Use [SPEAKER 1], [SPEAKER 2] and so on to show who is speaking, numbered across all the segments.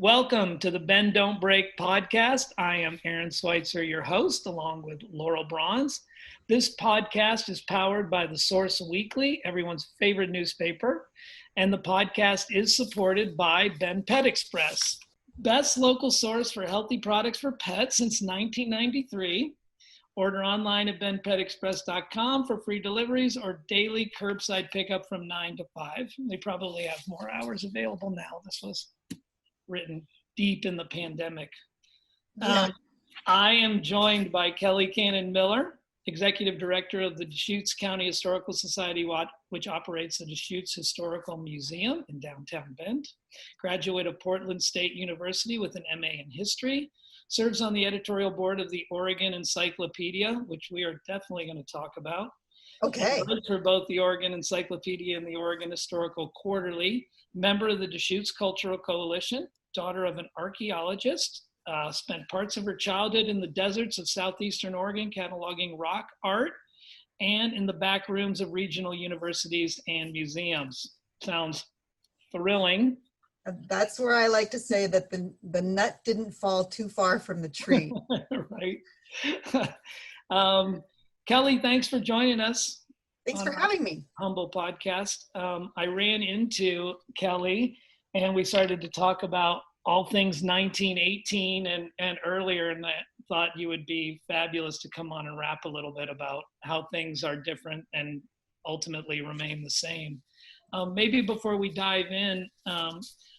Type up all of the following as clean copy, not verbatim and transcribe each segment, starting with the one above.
[SPEAKER 1] Welcome to the Bend Don't Break podcast. I am Aaron Schweitzer, your host, along with Laurel Bronze. This podcast is powered by The Source Weekly, everyone's favorite newspaper, and the podcast is supported by Bend Pet Express, best local source for healthy products for pets since 1993. Order online at bendpetexpress.com for free deliveries or daily curbside pickup from 9 to 5. They probably have more hours available now. This was written deep in the pandemic.
[SPEAKER 2] Yeah.
[SPEAKER 1] I am joined by Kelly Cannon Miller, Executive Director of the Deschutes County Historical Society, which operates the Deschutes Historical Museum in downtown Bend. Graduate of Portland State University with an MA in History. Serves on the editorial board of the Oregon Encyclopedia, which we are definitely going to talk about.
[SPEAKER 2] Okay.
[SPEAKER 1] Writes for both the Oregon Encyclopedia and the Oregon Historical Quarterly. Member of the Deschutes Cultural Coalition. Daughter of an archaeologist. Spent parts of her childhood in the deserts of southeastern Oregon cataloging rock art and in the back rooms of regional universities and museums. Sounds thrilling.
[SPEAKER 2] That's where I like to say that the nut didn't fall too far from the tree.
[SPEAKER 1] Right. Kelly, thanks for joining us.
[SPEAKER 2] Thanks for having me.
[SPEAKER 1] Humble podcast. I ran into Kelly and we started to talk about all things 1918 and earlier, and I thought you would be fabulous to come on and rap a little bit about how things are different and ultimately remain the same. Maybe before we dive in,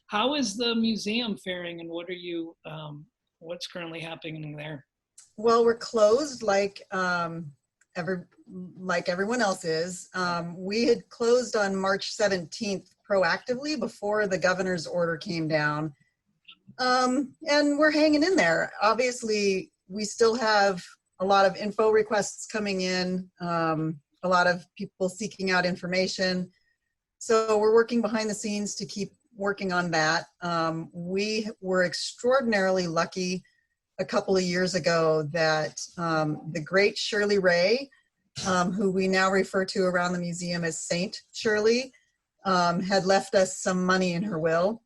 [SPEAKER 1] how is the museum faring, and what's currently happening there?
[SPEAKER 2] Well, we're closed like everyone else is. We had closed on March 17th proactively before the governor's order came down. And we're hanging in there. Obviously, we still have a lot of info requests coming in, a lot of people seeking out information. So we're working behind the scenes to keep working on that. We were extraordinarily lucky a couple of years ago that the great Shirley Ray, who we now refer to around the museum as Saint Shirley, had left us some money in her will.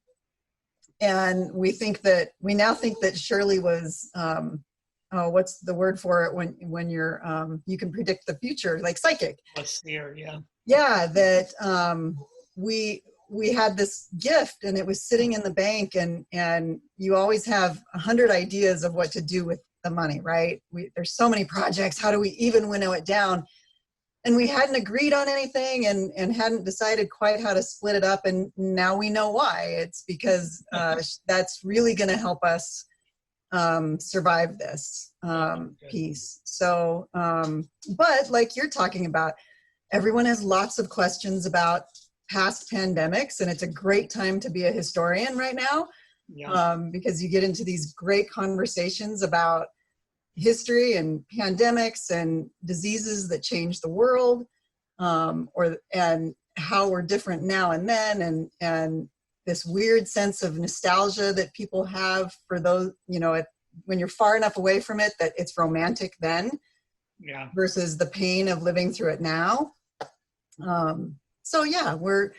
[SPEAKER 2] And we now think that Shirley was, what's the word for it when you're, you can predict the future, like psychic.
[SPEAKER 1] A seer, yeah.
[SPEAKER 2] Yeah, that we had this gift and it was sitting in the bank, and you always have 100 ideas of what to do with the money, right? There's so many projects. How do we even winnow it down? And we hadn't agreed on anything and hadn't decided quite how to split it up. And now we know why. It's because that's really going to help us survive this piece. So, but like you're talking about, everyone has lots of questions about past pandemics, and it's a great time to be a historian right now.
[SPEAKER 1] Yeah.
[SPEAKER 2] Because you get into these great conversations about history and pandemics and diseases that change the world, and how we're different now and then, and this weird sense of nostalgia that people have for those, when you're far enough away from it that it's romantic then,
[SPEAKER 1] yeah, versus
[SPEAKER 2] the pain of living through it now. So yeah, we're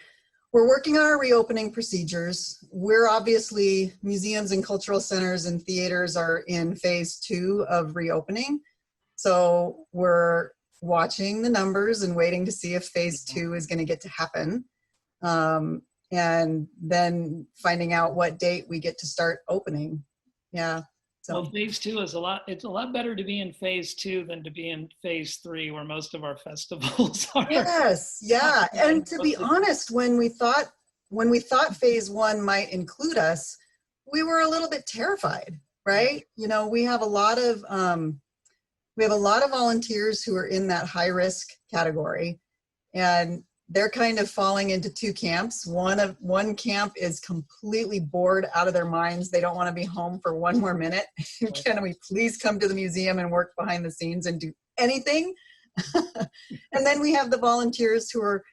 [SPEAKER 2] working on our reopening procedures. We're obviously, museums and cultural centers and theaters are in phase 2 of reopening. So we're watching the numbers and waiting to see if phase 2 is going to get to happen. And then finding out what date we get to start opening. Yeah. So.
[SPEAKER 1] Well, phase 2 is it's a lot better to be in phase 2 than to be in phase 3 where most of our festivals are.
[SPEAKER 2] Yes, yeah. And to be honest, when we thought phase 1 might include us, we were a little bit terrified, right? We have a lot of volunteers who are in that high risk category, and they're kind of falling into 2 camps. One camp is completely bored out of their minds. They don't want to be home for one more minute. Can we please come to the museum and work behind the scenes and do anything? And then we have the volunteers who are,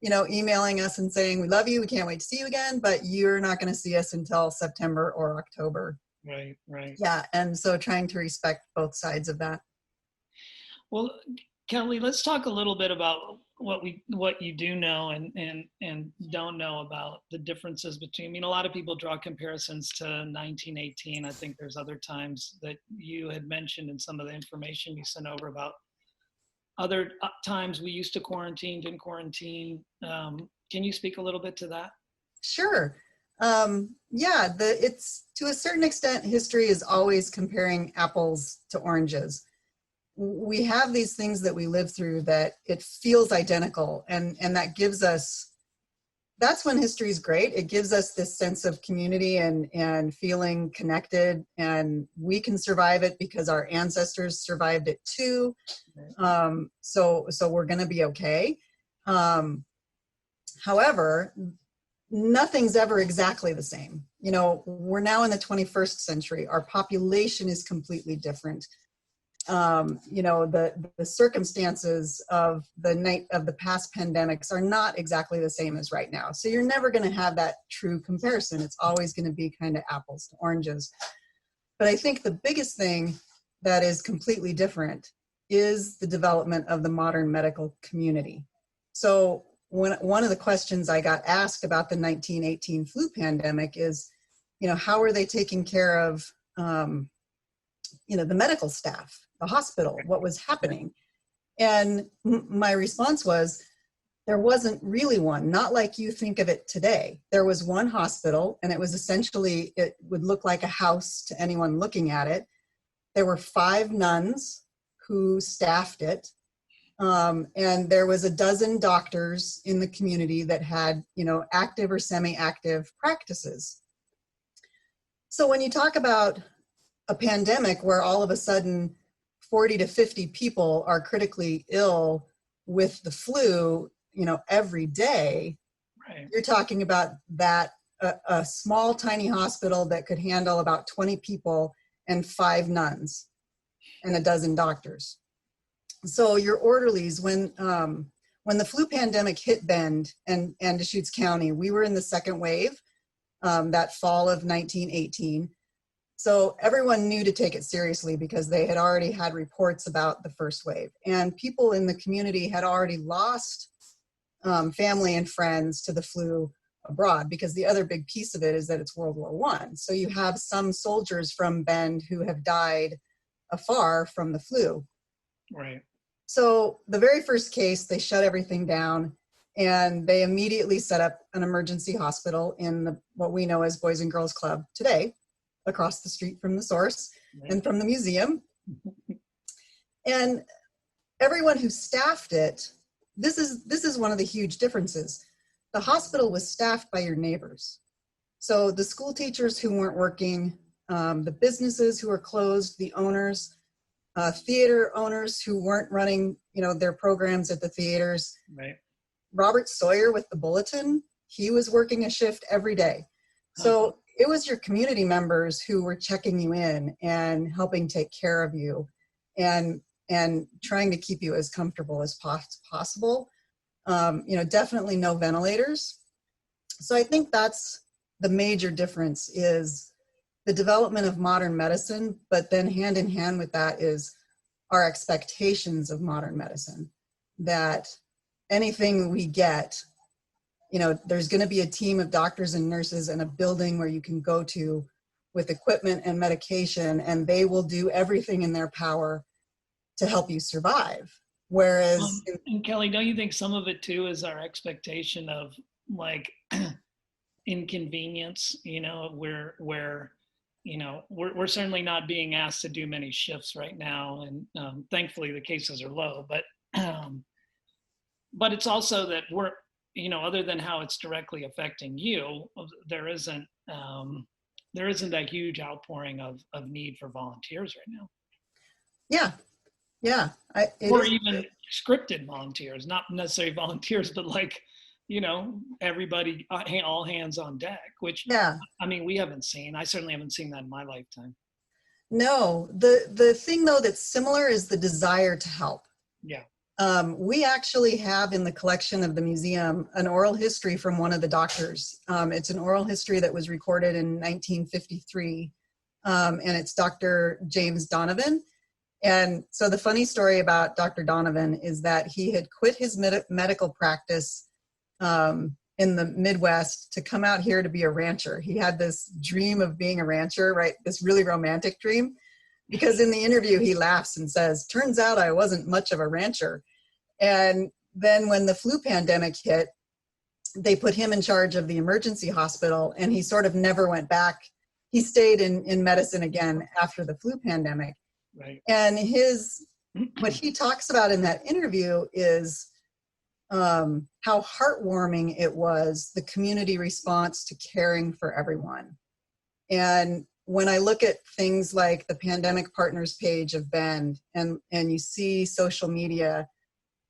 [SPEAKER 2] emailing us and saying, we love you, we can't wait to see you again, but you're not going to see us until September or October.
[SPEAKER 1] Right.
[SPEAKER 2] Yeah, and so trying to respect both sides of that.
[SPEAKER 1] Well, Kelly, let's talk a little bit about what you do know and don't know about the differences between. I mean, a lot of people draw comparisons to 1918. I think there's other times that you had mentioned in some of the information you sent over about other times we used to quarantine, didn't quarantine. Can you speak a little bit to that?
[SPEAKER 2] Sure. Yeah, it's to a certain extent, history is always comparing apples to oranges. We have these things that we live through that it feels identical, and that gives us, that's when history is great. It gives us this sense of community and feeling connected, and we can survive it because our ancestors survived it too. So we're going to be okay. However, nothing's ever exactly the same. You know, we're now in the 21st century. Our population is completely different. You know, the circumstances of the past pandemics are not exactly the same as right now. So you're never going to have that true comparison. It's always going to be kind of apples to oranges. But I think the biggest thing that is completely different is the development of the modern medical community. So one of the questions I got asked about the 1918 flu pandemic is, you know, how are they taking care of, you know, the medical staff, the hospital, what was happening? And my response was, there wasn't really one, not like you think of it today. There was one hospital, and it was essentially, it would look like a house to anyone looking at it. There were 5 nuns who staffed it. And there was a dozen doctors in the community that had, you know, active or semi-active practices. So when you talk about a pandemic where all of a sudden 40 to 50 people are critically ill with the flu, you know, every day, right, you're talking about that a small, tiny hospital that could handle about 20 people and 5 nuns and a dozen doctors. So your orderlies, when the flu pandemic hit Bend and Deschutes County, we were in the second wave, that fall of 1918. So everyone knew to take it seriously because they had already had reports about the first wave. And people in the community had already lost family and friends to the flu abroad, because the other big piece of it is that it's World War I. So you have some soldiers from Bend who have died afar from the flu.
[SPEAKER 1] Right.
[SPEAKER 2] So the very first case, they shut everything down, and they immediately set up an emergency hospital in what we know as Boys and Girls Club today, across the street from the source, right, and from the museum. And everyone who staffed it, this is one of the huge differences. The hospital was staffed by your neighbors. So the school teachers who weren't working, the businesses who were closed, the owners, theater owners who weren't running, you know, their programs at the theaters. Right. Robert Sawyer with the Bulletin, he was working a shift every day. So it was your community members who were checking you in and helping take care of you and trying to keep you as comfortable as possible. You know, definitely no ventilators. So I think that's the major difference, is the development of modern medicine, but then hand in hand with that is our expectations of modern medicine, that anything we get, you know, there's going to be a team of doctors and nurses and a building where you can go to with equipment and medication, and they will do everything in their power to help you survive. Whereas,
[SPEAKER 1] and Kelly, don't you think some of it too is our expectation of like inconvenience? You know, where you know, we're certainly not being asked to do many shifts right now, and thankfully the cases are low. But it's also that we're, you know, other than how it's directly affecting you, there isn't a huge outpouring of need for volunteers right now.
[SPEAKER 2] Yeah.
[SPEAKER 1] Or even scripted volunteers, not necessarily volunteers, but like, you know, everybody, all hands on deck, which, yeah, I mean, we haven't seen. I certainly haven't seen that in my lifetime.
[SPEAKER 2] No, the thing though that's similar is the desire to help.
[SPEAKER 1] Yeah.
[SPEAKER 2] We actually have in the collection of the museum an oral history from one of the doctors. It's an oral history that was recorded in 1953, and it's Dr. James Donovan. And so the funny story about Dr. Donovan is that he had quit his medical practice in the Midwest to come out here to be a rancher. He had this dream of being a rancher, right? This really romantic dream. Because in the interview, he laughs and says, turns out I wasn't much of a rancher. And then when the flu pandemic hit, they put him in charge of the emergency hospital, and he sort of never went back. He stayed in medicine again after the flu pandemic.
[SPEAKER 1] Right.
[SPEAKER 2] And what he talks about in that interview is how heartwarming it was, the community response to caring for everyone. And when I look at things like the Pandemic Partners page of Bend, and you see social media,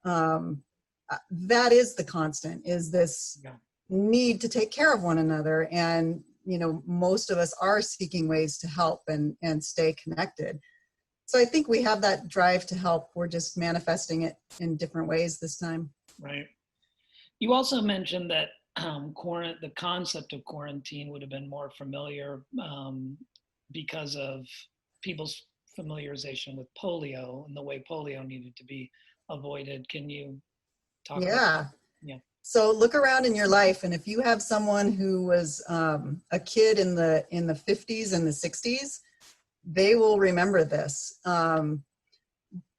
[SPEAKER 2] that is the constant, is this need to take care of one another. And, most of us are seeking ways to help and stay connected. So I think we have that drive to help. We're just manifesting it in different ways this time.
[SPEAKER 1] Right. You also mentioned that the concept of quarantine would have been more familiar because of people's familiarization with polio and the way polio needed to be avoided. Can you talk about that? Yeah. So
[SPEAKER 2] look around in your life, and if you have someone who was a kid in the 50s and the 60s, they will remember this.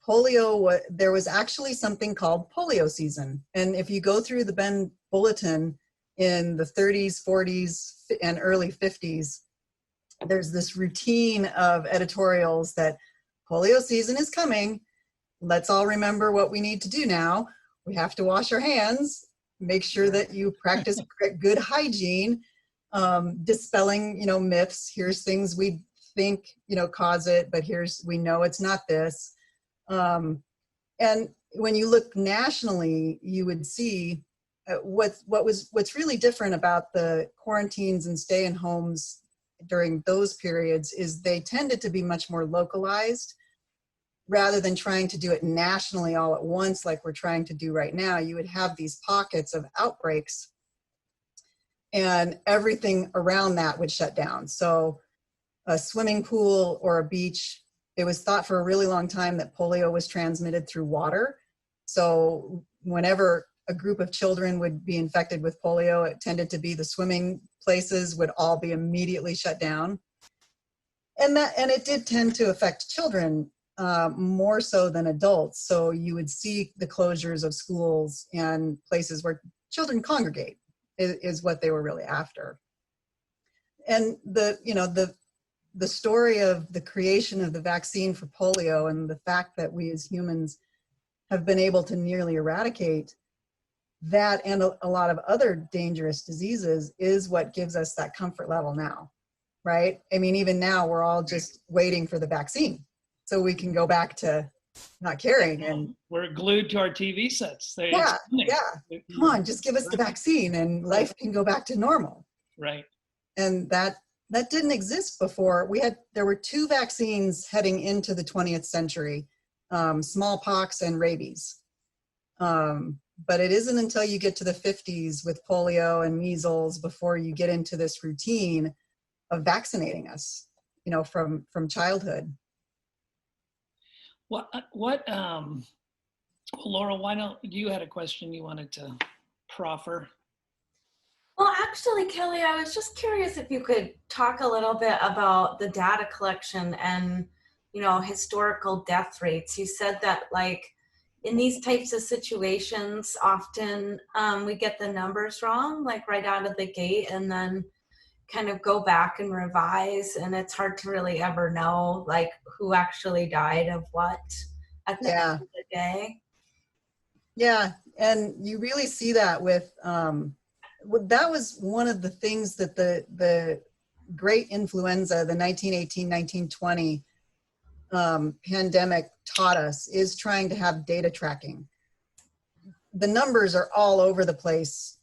[SPEAKER 2] Polio, there was actually something called polio season. And if you go through the Bend Bulletin in the 30s, 40s, and early 50s, there's this routine of editorials that polio season is coming. Let's all remember what we need to do now. We have to wash our hands, make sure that you practice good hygiene, dispelling, myths. Here's things we think, cause it, but we know it's not this. And when you look nationally, you would see what's really different about the quarantines and stay-in homes during those periods is they tended to be much more localized rather than trying to do it nationally all at once like we're trying to do right now. You would have these pockets of outbreaks and everything around that would shut down. So a swimming pool or a beach, it was thought for a really long time that polio was transmitted through water. So whenever a group of children would be infected with polio, it tended to be the swimming places would all be immediately shut down. And it did tend to affect children more so than adults. So you would see the closures of schools and places where children congregate is what they were really after. And the story of the creation of the vaccine for polio and the fact that we as humans have been able to nearly eradicate that and a lot of other dangerous diseases is what gives us that comfort level now, right? I mean, even now we're all just waiting for the vaccine so we can go back to not caring. And
[SPEAKER 1] we're glued to our TV sets.
[SPEAKER 2] Yeah. Come on, just give us the vaccine and life can go back to normal.
[SPEAKER 1] Right.
[SPEAKER 2] And that didn't exist before. There were two vaccines heading into the 20th century, smallpox and rabies. But it isn't until you get to the 50s with polio and measles before you get into this routine of vaccinating us, from childhood.
[SPEAKER 1] Laura, you had a question you wanted to proffer?
[SPEAKER 3] Well, actually, Kelly, I was just curious if you could talk a little bit about the data collection and, historical death rates. You said that, in these types of situations, often we get the numbers wrong, right out of the gate, and then kind of go back and revise, and it's hard to really ever know, who actually died of what at the end of the day.
[SPEAKER 2] Yeah, and you really see that with, that was one of the things that the great influenza, the 1918-1920 pandemic taught us, is trying to have data tracking. The numbers are all over the place,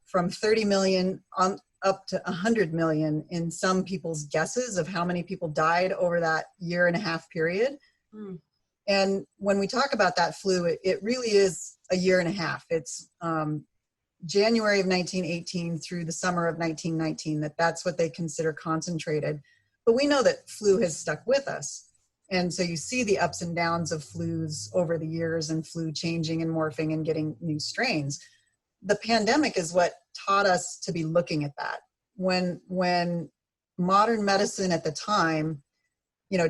[SPEAKER 2] from 30 million up to 100 million in some people's guesses of how many people died over that 1.5 year period. Mm. And when we talk about that flu, it really is 1.5 years. It's January of 1918 through the summer of 1919, that's what they consider concentrated. But we know that flu has stuck with us. And so you see the ups and downs of flus over the years, and flu changing and morphing and getting new strains. The pandemic is what taught us to be looking at that. When modern medicine at the time,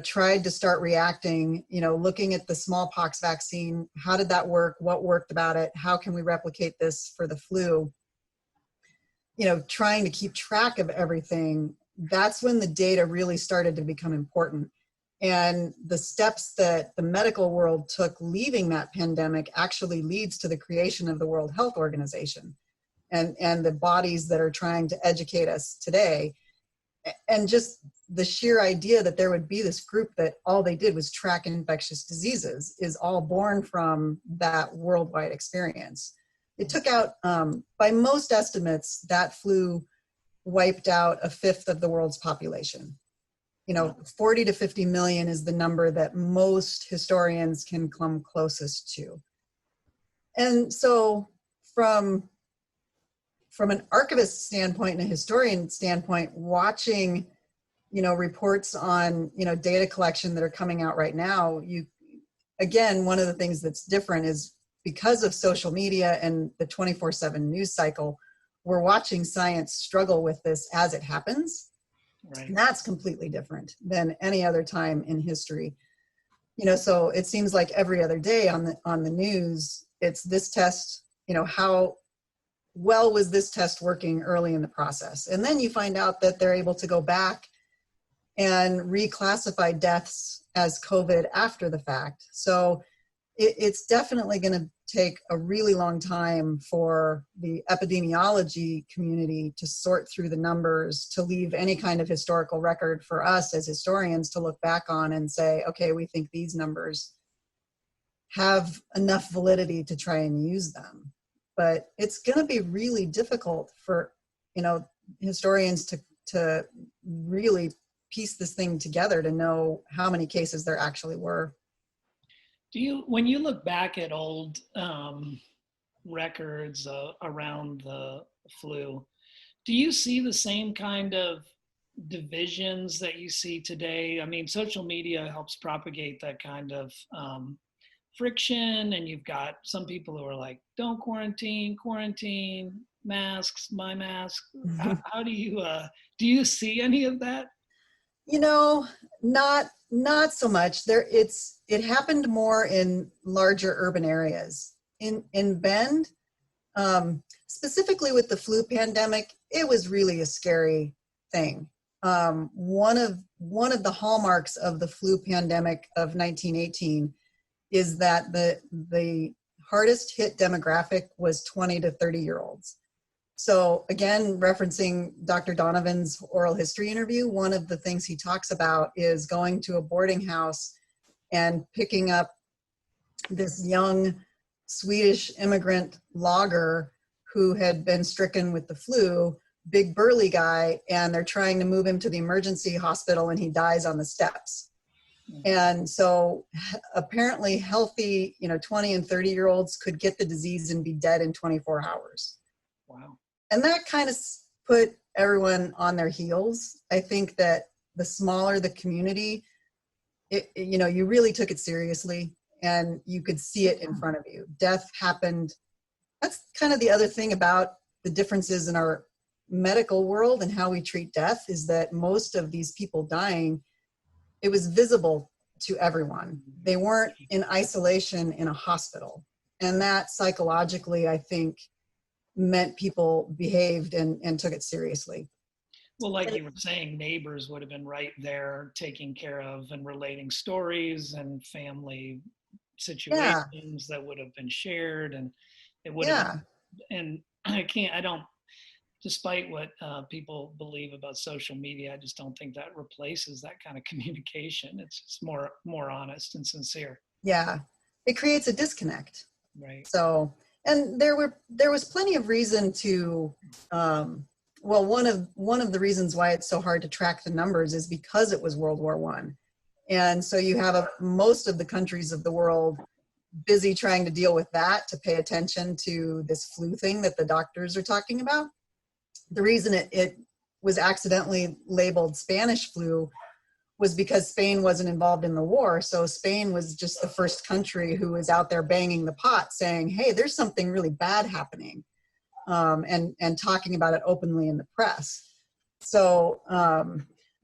[SPEAKER 2] tried to start reacting, looking at the smallpox vaccine, how did that work? What worked about it? How can we replicate this for the flu? Trying to keep track of everything, that's when the data really started to become important. And the steps that the medical world took leaving that pandemic actually leads to the creation of the World Health Organization and the bodies that are trying to educate us today. And just the sheer idea that there would be this group that all they did was track infectious diseases is all born from that worldwide experience. It took out, by most estimates, that flu wiped out a fifth of the world's population. 40 to 50 million is the number that most historians can come closest to. And so from an archivist standpoint and a historian standpoint, watching, reports on, data collection that are coming out right now, again, one of the things that's different is because of social media and the 24/7 news cycle, we're watching science struggle with this as it happens. Right. And that's completely different than any other time in history. So it seems like every other day on the news, it's this test, how well was this test working early in the process? And then you find out that they're able to go back and reclassify deaths as COVID after the fact. So it's definitely going to take a really long time for the epidemiology community to sort through the numbers, to leave any kind of historical record for us as historians to look back on and say, okay, we think these numbers have enough validity to try and use them. But it's going to be really difficult for, historians to really piece this thing together to know how many cases there actually were.
[SPEAKER 1] When you look back at old records around the flu, do you see the same kind of divisions that you see today? I mean, social media helps propagate that kind of friction, and you've got some people who are like, don't quarantine, masks, my mask. How do you see any of that?
[SPEAKER 2] Not so much. It happened more in larger urban areas. In Bend, specifically with the flu pandemic, it was really a scary thing. One of the hallmarks of the flu pandemic of 1918 is that the hardest hit demographic was 20 to 30-year-olds. So again, referencing Dr. Donovan's oral history interview, one of the things he talks about is going to a boarding house and picking up this young Swedish immigrant logger who had been stricken with the flu, big burly guy, and they're trying to move him to the emergency hospital and he dies on the steps. And so apparently healthy, 20 and 30-year-olds could get the disease and be dead in 24 hours.
[SPEAKER 1] Wow.
[SPEAKER 2] And that kind of put everyone on their heels. I think that the smaller the community, you really took it seriously and you could see it in front of you. Death happened. That's kind of the other thing about the differences in our medical world and how we treat death is that most of these people dying, it was visible to everyone. They weren't in isolation in a hospital. And that psychologically, I think, meant people behaved and took it seriously.
[SPEAKER 1] Well, like you were saying, neighbors would have been right there taking care of and relating stories and family situations that would have been shared, and it would have been, and despite what people believe about social media, I just don't think that replaces that kind of communication. It's just more honest and sincere.
[SPEAKER 2] Yeah, it creates a disconnect.
[SPEAKER 1] Right.
[SPEAKER 2] So, and there was plenty of reason to, one of the reasons why it's so hard to track the numbers is because it was World War I. And so you have most of the countries of the world busy trying to deal with that, to pay attention to this flu thing that the doctors are talking about. The reason it was accidentally labeled Spanish flu was because Spain wasn't involved in the war. So Spain was just the first country who was out there banging the pot saying, hey, there's something really bad happening, and talking about it openly in the press. So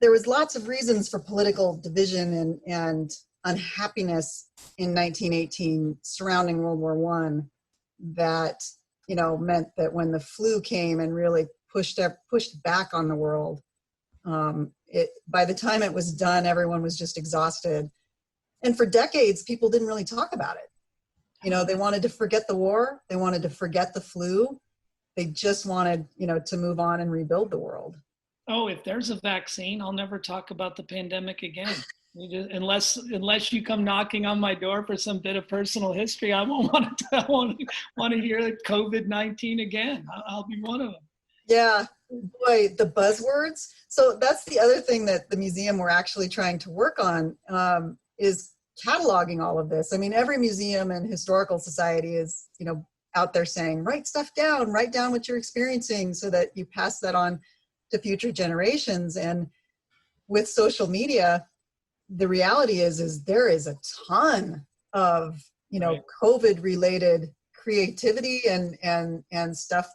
[SPEAKER 2] there was lots of reasons for political division and unhappiness in 1918 surrounding World War I that, meant that when the flu came and really pushed back on the world, by the time it was done, everyone was just exhausted. And for decades, people didn't really talk about it. They wanted to forget the war. They wanted to forget the flu. They just wanted, to move on and rebuild the world.
[SPEAKER 1] Oh, if there's a vaccine, I'll never talk about the pandemic again. Unless you come knocking on my door for some bit of personal history, I won't want to hear COVID-19 again. I'll be one of them.
[SPEAKER 2] Yeah, boy, the buzzwords. So that's the other thing that the museum we're actually trying to work on, is cataloging all of this. I mean, every museum and historical society is, out there saying, write stuff down, write down what you're experiencing so that you pass that on to future generations. And with social media, the reality is there is a ton of,
[SPEAKER 1] Right.
[SPEAKER 2] COVID related creativity and stuff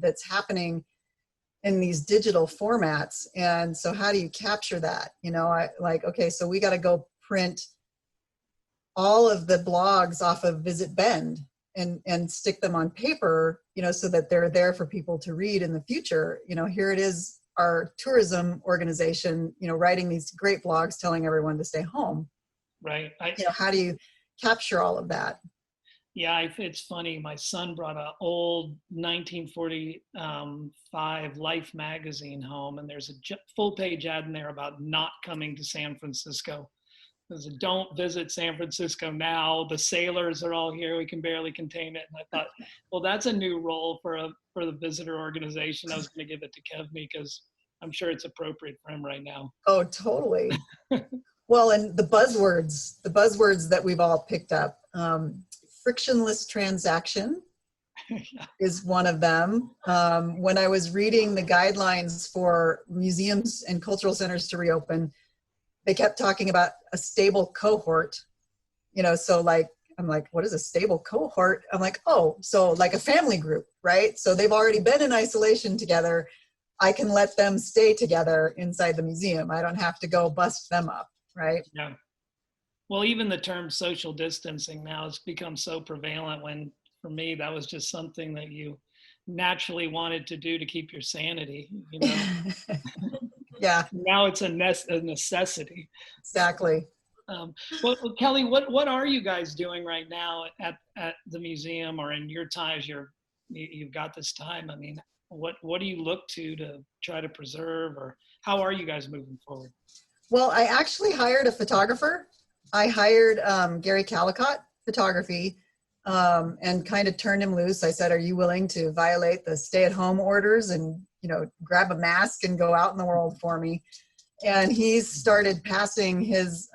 [SPEAKER 2] that's happening in these digital formats. And so how do you capture that? Okay, so we got to go print all of the blogs off of Visit Bend and stick them on paper, so that they're there for people to read in the future. Here it is, our tourism organization, writing these great blogs telling everyone to stay home.
[SPEAKER 1] Right.
[SPEAKER 2] How do you capture all of that?
[SPEAKER 1] Yeah, it's funny. My son brought an old 1945 Life magazine home, and there's a full-page ad in there about not coming to San Francisco. There's a don't visit San Francisco now. The sailors are all here. We can barely contain it. And I thought, well, that's a new role for the visitor organization. I was going to give it to Kevin because I'm sure it's appropriate for him right now.
[SPEAKER 2] Oh, totally. Well, and the buzzwords that we've all picked up. Frictionless transaction is one of them. When I was reading the guidelines for museums and cultural centers to reopen, they kept talking about a stable cohort, so I'm like, what is a stable cohort? I'm like, oh, so like a family group, right? So they've already been in isolation together. I can let them stay together inside the museum. I don't have to go bust them up, right?
[SPEAKER 1] Yeah. Well, even the term social distancing now has become so prevalent when, for me, that was just something that you naturally wanted to do to keep your sanity,
[SPEAKER 2] Yeah.
[SPEAKER 1] Now it's a necessity.
[SPEAKER 2] Exactly.
[SPEAKER 1] Well, Kelly, what are you guys doing right now at the museum or in your times? You've got this time. I mean, what do you look to try to preserve, or how are you guys moving forward?
[SPEAKER 2] Well, I actually hired a photographer. I hired Gary Calicott Photography and kind of turned him loose. I said, are you willing to violate the stay-at-home orders and, grab a mask and go out in the world for me? And he's started passing his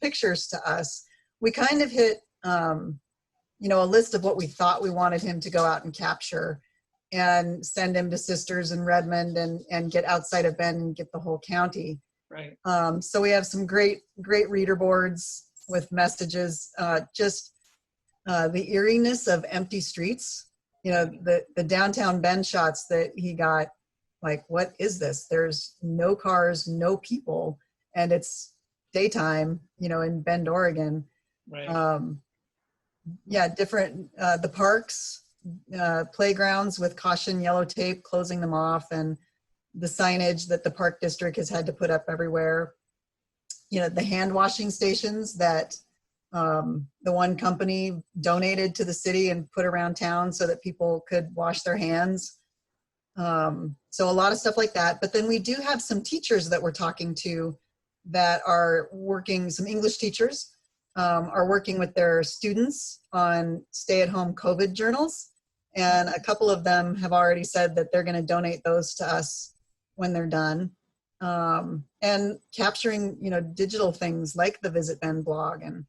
[SPEAKER 2] pictures to us. We kind of hit, a list of what we thought we wanted him to go out and capture and send him to sisters in Redmond and get outside of Bend and get the whole county.
[SPEAKER 1] Right.
[SPEAKER 2] So we have some great reader boards with messages, just the eeriness of empty streets, the downtown Bend shots that he got, like, what is this? There's no cars, no people, and it's daytime, in Bend, Oregon.
[SPEAKER 1] Right.
[SPEAKER 2] Different, the parks, playgrounds with caution yellow tape closing them off, and the signage that the park district has had to put up everywhere. The hand washing stations that the one company donated to the city and put around town so that people could wash their hands. So a lot of stuff like that. But then we do have some teachers that we're talking to that are working, some English teachers are working with their students on stay-at-home COVID journals. And a couple of them have already said that they're going to donate those to us when they're done. And capturing, digital things like the Visit Bend blog and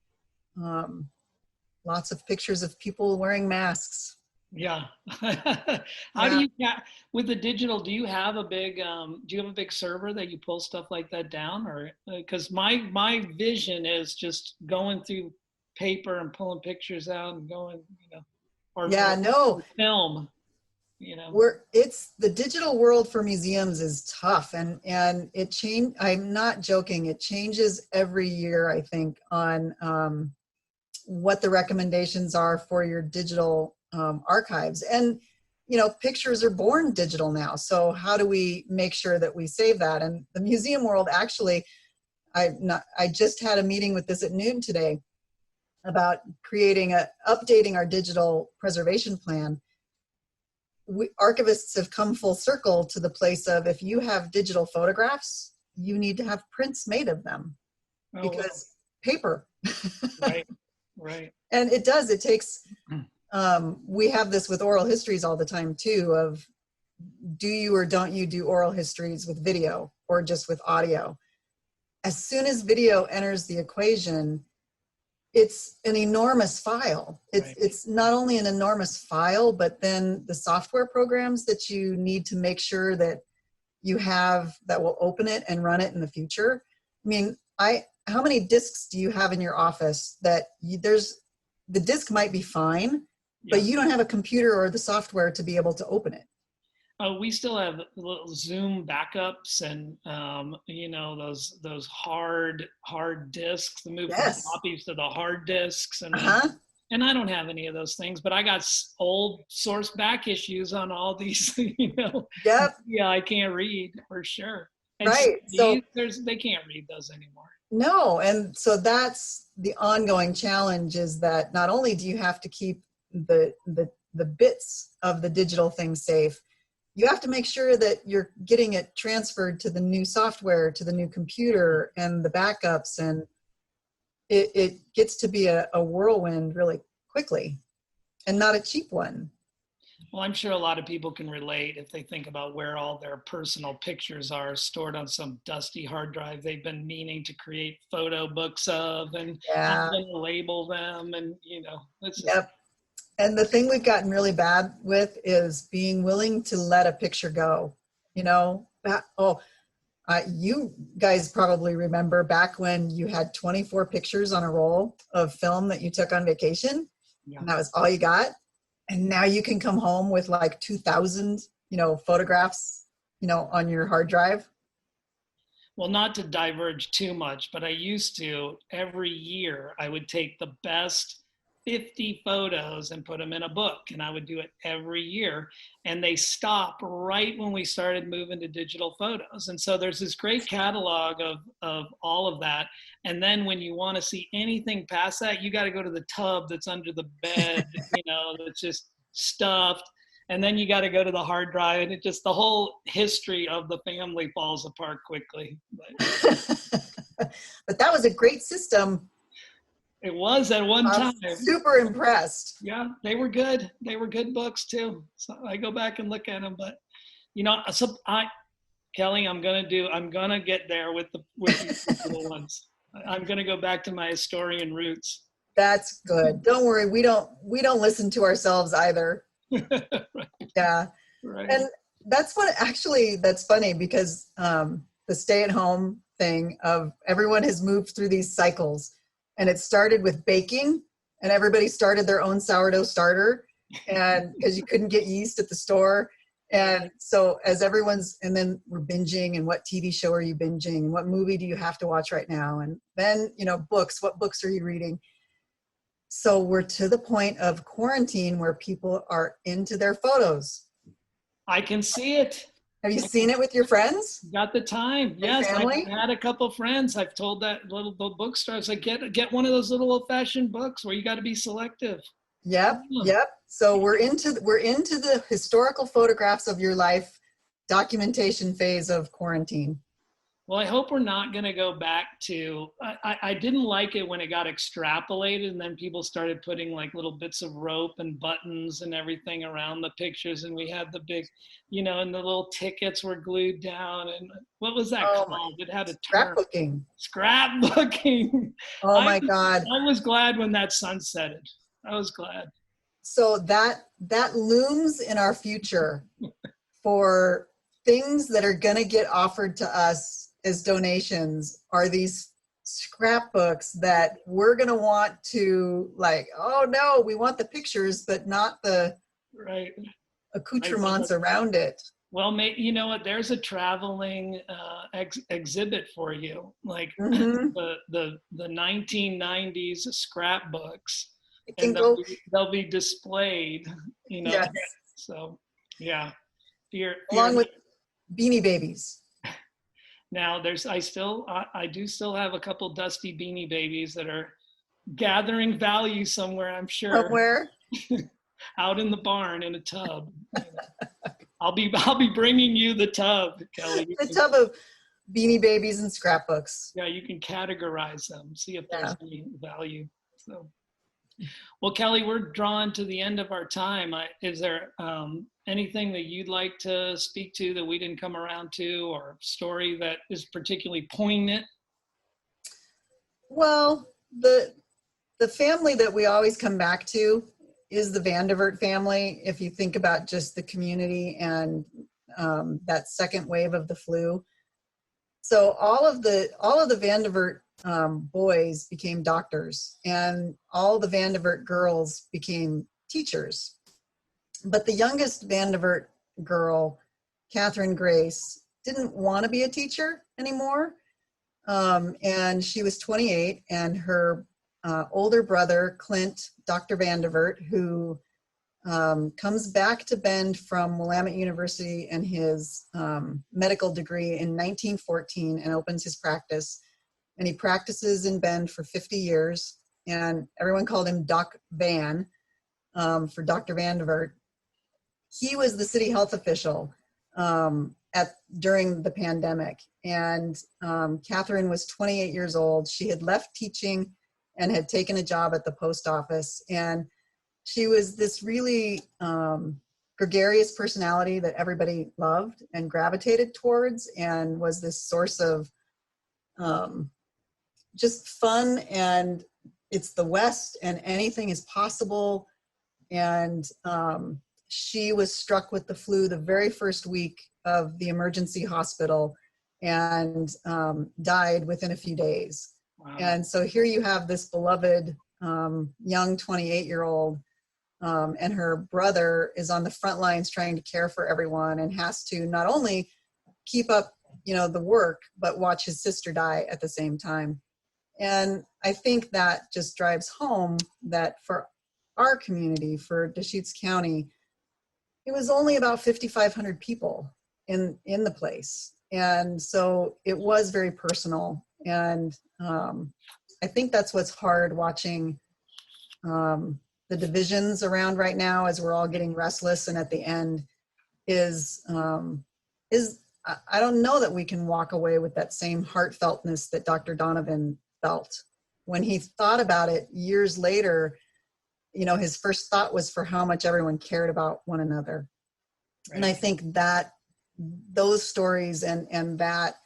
[SPEAKER 2] lots of pictures of people wearing masks.
[SPEAKER 1] Yeah. How do
[SPEAKER 2] Yeah.
[SPEAKER 1] you, with the digital, do you have a big, do you have a big server that you pull stuff like that down? Or, because my vision is just going through paper and pulling pictures out and going,
[SPEAKER 2] Yeah,
[SPEAKER 1] or
[SPEAKER 2] no,
[SPEAKER 1] film, you know.
[SPEAKER 2] it's the digital world for museums is tough, and it change. I'm not joking. It changes every year, I think, on what the recommendations are for your digital archives. And pictures are born digital now, so how do we make sure that we save that? And the museum world, actually, I just had a meeting with this at noon today about updating our digital preservation plan. Archivists have come full circle to the place of, if you have digital photographs, you need to have prints made of them,
[SPEAKER 1] Oh, well,
[SPEAKER 2] because paper.
[SPEAKER 1] right, right.
[SPEAKER 2] And it takes, we have this with oral histories all the time too, of do you or don't you do oral histories with video or just with audio? As soon as video enters the equation, it's an enormous file.
[SPEAKER 1] Right.
[SPEAKER 2] It's not only an enormous file, but then the software programs that you need to make sure that you have that will open it and run it in the future. I mean, how many discs do you have in your office that the disk might be fine, but you don't have a computer or the software to be able to open it?
[SPEAKER 1] We still have little Zoom backups and those hard disks, the move from floppies to the hard disks, and and I don't have any of those things, but I got old source back issues on all these.
[SPEAKER 2] Yep.
[SPEAKER 1] Yeah, I can't read for sure. And
[SPEAKER 2] right.
[SPEAKER 1] So they can't read those anymore.
[SPEAKER 2] No, and so that's the ongoing challenge, is that not only do you have to keep the bits of the digital thing safe, you have to make sure that you're getting it transferred to the new software, to the new computer, and the backups, and it gets to be a whirlwind really quickly, and not a cheap one.
[SPEAKER 1] Well, I'm sure a lot of people can relate if they think about where all their personal pictures are stored on some dusty hard drive they've been meaning to create photo books of, and how to label them, and it's just,
[SPEAKER 2] And the thing we've gotten really bad with is being willing to let a picture go. You guys probably remember back when you had 24 pictures on a roll of film that you took on vacation, and that was all you got. And now you can come home with like 2,000, photographs, on your hard drive.
[SPEAKER 1] Well, not to diverge too much, but I used to, every year, I would take the best 50 photos and put them in a book, and I would do it every year, and they stopped right when we started moving to digital photos. And so there's this great catalog of all of that, and then when you want to see anything past that, you got to go to the tub that's under the bed, that's just stuffed, and then you got to go to the hard drive, and the whole history of the family falls apart quickly.
[SPEAKER 2] But that was a great system.
[SPEAKER 1] It was at one time.
[SPEAKER 2] Super impressed.
[SPEAKER 1] Yeah, they were good. They were good books too. So I go back and look at them, but Kelly, I'm gonna get there with the little ones. I'm gonna go back to my historian roots.
[SPEAKER 2] That's good. Don't worry, we don't listen to ourselves either.
[SPEAKER 1] Right.
[SPEAKER 2] Yeah.
[SPEAKER 1] Right.
[SPEAKER 2] And that's funny, because the stay-at-home thing of everyone has moved through these cycles. And it started with baking, and everybody started their own sourdough starter, and because you couldn't get yeast at the store. And so and then we're binging, and what TV show are you binging, and what movie do you have to watch right now? And then, books, what books are you reading? So we're to the point of quarantine where people are into their photos.
[SPEAKER 1] I can see it.
[SPEAKER 2] Have you seen it with your friends?
[SPEAKER 1] Got the time. Yes,
[SPEAKER 2] family?
[SPEAKER 1] I've had a couple of friends. I've told that little bookstore, I was like, get one of those little old-fashioned books where you got to be selective.
[SPEAKER 2] Yep. So we're into the historical photographs of your life documentation phase of quarantine.
[SPEAKER 1] Well, I hope we're not going to go back to, I didn't like it when it got extrapolated, and then people started putting like little bits of rope and buttons and everything around the pictures, and we had the big, and the little tickets were glued down, and what was that called? It had a term.
[SPEAKER 2] Scrapbooking. Oh my God.
[SPEAKER 1] I was glad when that sunsetted. I was glad.
[SPEAKER 2] So that looms in our future for things that are going to get offered to us as donations are these scrapbooks that we're going to want to, like, oh no, we want the pictures, but not the
[SPEAKER 1] Right.
[SPEAKER 2] accoutrements around it.
[SPEAKER 1] Well, you know what? There's a traveling exhibit for you, like
[SPEAKER 2] Mm-hmm.
[SPEAKER 1] the 1990s scrapbooks,
[SPEAKER 2] It can
[SPEAKER 1] and
[SPEAKER 2] go,
[SPEAKER 1] they'll be displayed. You know,
[SPEAKER 2] yes,
[SPEAKER 1] so yeah. You're
[SPEAKER 2] along with Beanie Babies.
[SPEAKER 1] now I do still have a couple dusty Beanie Babies that are gathering value somewhere, I'm sure,
[SPEAKER 2] Somewhere.
[SPEAKER 1] out in the barn in a tub. You know. I'll be bringing you the tub, Kelly.
[SPEAKER 2] The tub of Beanie Babies and scrapbooks.
[SPEAKER 1] Yeah, you can categorize them, see if
[SPEAKER 2] Yeah.
[SPEAKER 1] there's any value. So, well, Kelly, we're drawn to the end of our time. Is there anything that you'd like to speak to that we didn't come around to, or story that is particularly poignant?
[SPEAKER 2] Well, the family that we always come back to is the Vandiver family. If you think about just the community and that second wave of the flu, so all of the Vandiver boys became doctors, and all the Vandiver girls became teachers. But the youngest Vandiver girl, Catherine Grace, didn't want to be a teacher anymore, and she was 28, and her older brother, Clint, Dr. Vandiver, who comes back to Bend from Willamette University and his medical degree in 1914 and opens his practice. And he practices in Bend for 50 years. And everyone called him Doc Van for Dr. Vandiver. He was the city health official during the pandemic. And Catherine was 28 years old. She had left teaching and had taken a job at the post office. And she was this really gregarious personality that everybody loved and gravitated towards, and was this source of just fun, and it's the West and anything is possible. And she was struck with the flu the very first week of the emergency hospital and died within a few days.
[SPEAKER 1] Wow.
[SPEAKER 2] And so here you have this beloved young 28-year-old, and her brother is on the front lines trying to care for everyone and has to not only keep up, the work, but watch his sister die at the same time. And I think that just drives home that for our community, for Deschutes County, it was only about 5,500 people in the place. And so it was very personal. And I think that's what's hard watching the divisions around right now as we're all getting restless. And at the end is I don't know that we can walk away with that same heartfeltness that Dr. Donovan felt when he thought about it years later. His first thought was for how much everyone cared about one another. Right. And I think that those stories and that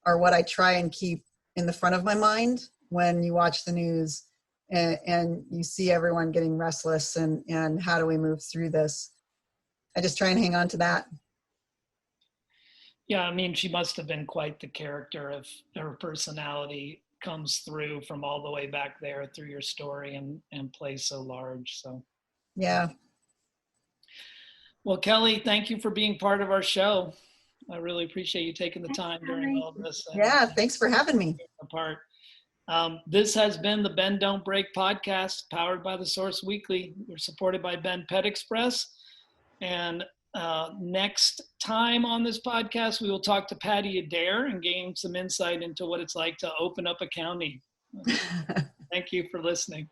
[SPEAKER 2] are what I try and keep in the front of my mind when you watch the news and you see everyone getting restless and how do we move through this. I just try and hang on to that.
[SPEAKER 1] Yeah, I mean, she must have been quite the character if her personality comes through from all the way back there through your story and plays so large. So,
[SPEAKER 2] yeah.
[SPEAKER 1] Well, Kelly, thank you for being part of our show. I really appreciate you taking the time during all this.
[SPEAKER 2] Yeah, thanks for having me.
[SPEAKER 1] Apart. This has been the Bend Don't Break podcast, powered by the Source Weekly. We're supported by Bend Pet Express. And next time on this podcast, we will talk to Patty Adair and gain some insight into what it's like to open up a county. Thank you for listening.